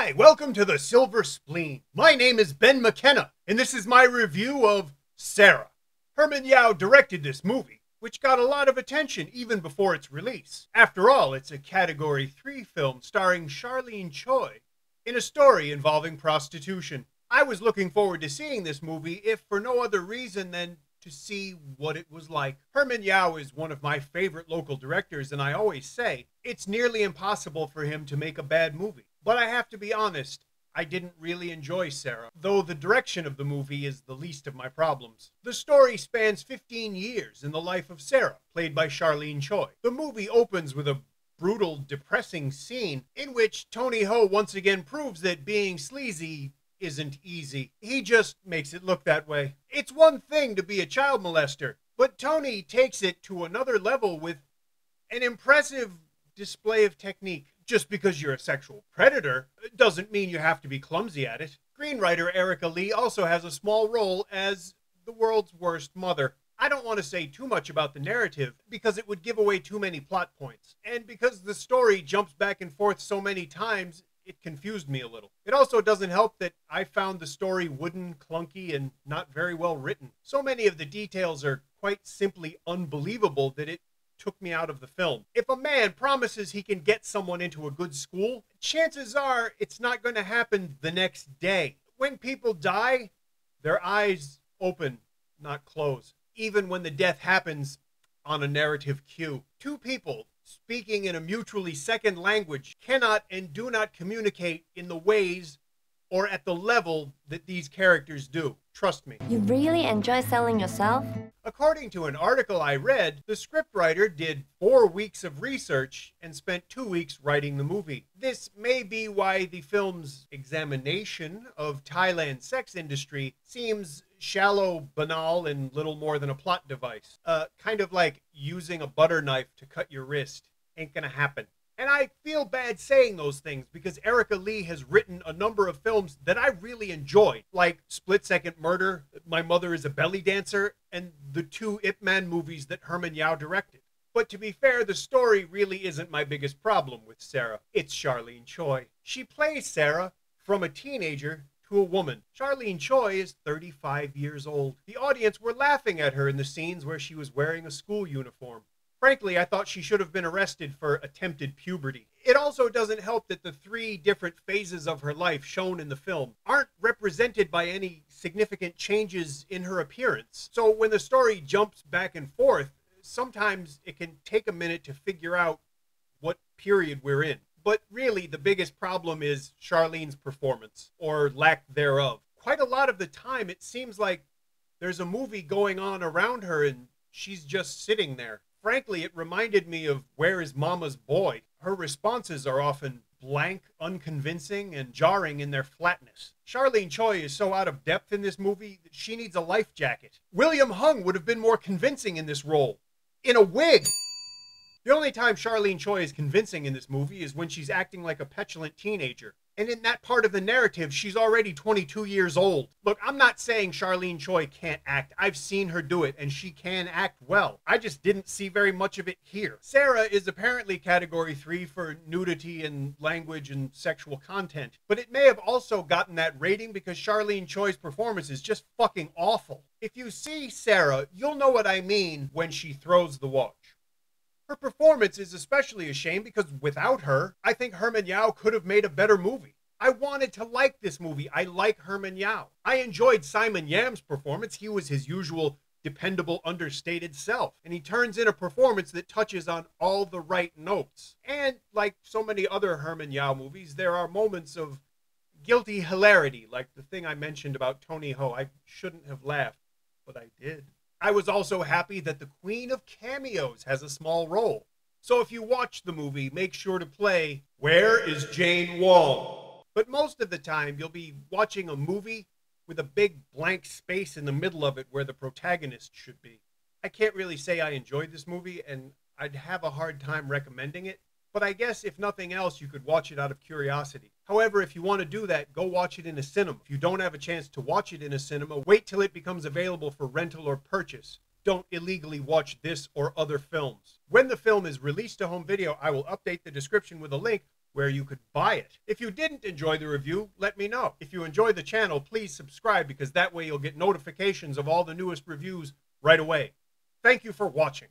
Hi, welcome to the Silver Spleen. My name is Ben McKenna, and this is my review of Sara. Herman Yao directed this movie, which got a lot of attention even before its release. After all, it's a Category 3 film starring Charlene Choi in a story involving prostitution. I was looking forward to seeing this movie, if for no other reason than to see what it was like. Herman Yao is one of my favorite local directors, and I always say it's nearly impossible for him to make a bad movie. But I have to be honest, I didn't really enjoy Sara, though the direction of the movie is the least of my problems. The story spans 15 years in the life of Sara, played by Charlene Choi. The movie opens with a brutal, depressing scene in which Tony Ho once again proves that being sleazy isn't easy. He just makes it look that way. It's one thing to be a child molester, but Tony takes it to another level with an impressive display of technique. Just because you're a sexual predator doesn't mean you have to be clumsy at it. Screenwriter Erica Lee also has a small role as the world's worst mother. I don't want to say too much about the narrative because it would give away too many plot points. And because the story jumps back and forth so many times, it confused me a little. It also doesn't help that I found the story wooden, clunky, and not very well written. So many of the details are quite simply unbelievable that it took me out of the film. If a man promises he can get someone into a good school, chances are it's not going to happen the next day. When people die, their eyes open, not close. Even when the death happens on a narrative cue. Two people speaking in a mutually second language cannot and do not communicate in the ways or at the level that these characters do. Trust me. You really enjoy selling yourself? According to an article I read, the scriptwriter did 4 weeks of research and spent 2 weeks writing the movie. This may be why the film's examination of Thailand's sex industry seems shallow, banal, and little more than a plot device. Kind of like using a butter knife to cut your wrist. Ain't gonna happen. And I feel bad saying those things because Erica Lee has written a number of films that I really enjoyed, like Split Second Murder, My Mother is a Belly Dancer, and the 2 Ip Man movies that Herman Yao directed. But to be fair, the story really isn't my biggest problem with Sara. It's Charlene Choi. She plays Sara from a teenager to a woman. Charlene Choi is 35 years old. The audience were laughing at her in the scenes where she was wearing a school uniform. Frankly, I thought she should have been arrested for attempted puberty. It also doesn't help that the 3 different phases of her life shown in the film aren't represented by any significant changes in her appearance. So when the story jumps back and forth, sometimes it can take a minute to figure out what period we're in. But really, the biggest problem is Charlene's performance, or lack thereof. Quite a lot of the time, it seems like there's a movie going on around her and she's just sitting there. Frankly, it reminded me of Where is Mama's Boy? Her responses are often blank, unconvincing, and jarring in their flatness. Charlene Choi is so out of depth in this movie that she needs a life jacket. William Hung would have been more convincing in this role. In a wig! The only time Charlene Choi is convincing in this movie is when she's acting like a petulant teenager. And in that part of the narrative, she's already 22 years old. Look, I'm not saying Charlene Choi can't act. I've seen her do it, and she can act well. I just didn't see very much of it here. Sara is apparently Category 3 for nudity and language and sexual content, but it may have also gotten that rating because Charlene Choi's performance is just fucking awful. If you see Sara, you'll know what I mean when she throws the watch. Her performance is especially a shame because without her, I think Herman Yao could have made a better movie. I wanted to like this movie. I like Herman Yao. I enjoyed Simon Yam's performance. He was his usual dependable, understated self. And he turns in a performance that touches on all the right notes. And like so many other Herman Yao movies, there are moments of guilty hilarity, like the thing I mentioned about Tony Ho. I shouldn't have laughed, but I did. I was also happy that the queen of cameos has a small role. So if you watch the movie, make sure to play Where is Jane Wong? But most of the time, you'll be watching a movie with a big blank space in the middle of it where the protagonist should be. I can't really say I enjoyed this movie, and I'd have a hard time recommending it. But I guess if nothing else, you could watch it out of curiosity. However, if you want to do that, go watch it in a cinema. If you don't have a chance to watch it in a cinema, wait till it becomes available for rental or purchase. Don't illegally watch this or other films. When the film is released to home video, I will update the description with a link where you could buy it. If you didn't enjoy the review, let me know. If you enjoy the channel, please subscribe, because that way you'll get notifications of all the newest reviews right away. Thank you for watching.